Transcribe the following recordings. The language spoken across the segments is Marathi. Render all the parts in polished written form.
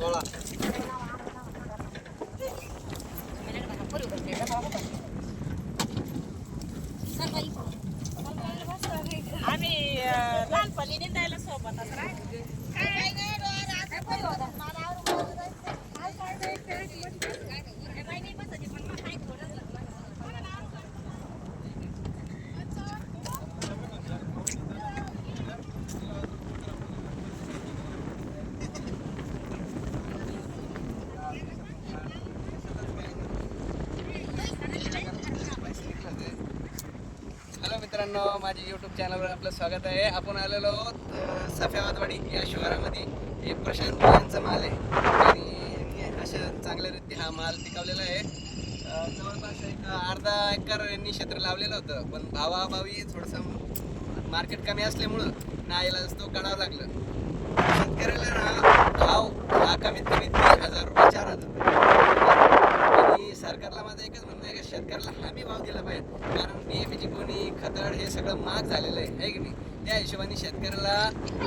16. आम्ही लहानपणी निंदायला सोबतच राहायचो. हॅलो मित्रांनो, माझी यूट्यूब चॅनलवर आपलं स्वागत आहे. आपण आलेलो आहोत सफेवादवाडी या शहरामध्ये. हे प्रशांत यांचा माल आहे आणि अशा चांगल्यारीत्या हा माल पिकवलेला आहे. जवळपास एक अर्धा एकर यांनी क्षेत्र लावलेलं होतं, पण भावाभावी थोडंसं मार्केट कमी असल्यामुळं नाईलाज तो काढावं लागलं. शेतकऱ्याला ना भाव हा कमीत कमी 3,000 रुपये 4,000 रुपये. आणि सरकारला माझं एकच म्हणणं आहे की शेतकऱ्याला हमी भाव दिला पाहिजे, कारण DAPची गोणी खतड हे सगळं महाग झालेलं आहे की नाही. त्या हिशोबाने शेतकऱ्याला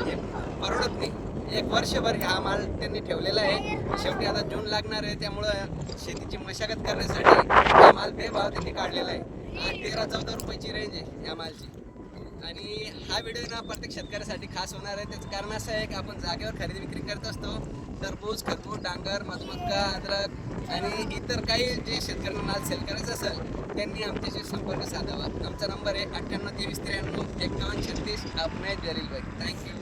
हे परवडत नाही. एक वर्षभर हा माल त्यांनी ठेवलेला आहे. शेवटी आता जून लागणार आहे, त्यामुळं शेतीची मशागत करण्यासाठी हा माल बेभाव त्यांनी काढलेला आहे. 13-14 रुपयाची रेंज आहे या मालची. आणि हा व्हिडिओ ना प्रत्येक शेतकऱ्यासाठी खास होणार आहे. त्याचं कारण असं आहे की आपण जागेवर खरेदी विक्री करत असतो. टरबूज, खरबूज, डांगर, मधुमक्का, अद्रक आणि इतर काही जे शेतकऱ्यांना माल सेल करायचा असेल त्यांनी आमच्याशी संपर्क साधावा. आमचा नंबर आहे 98 23 93 51 36. आपण जलील भाई. थँक्यू.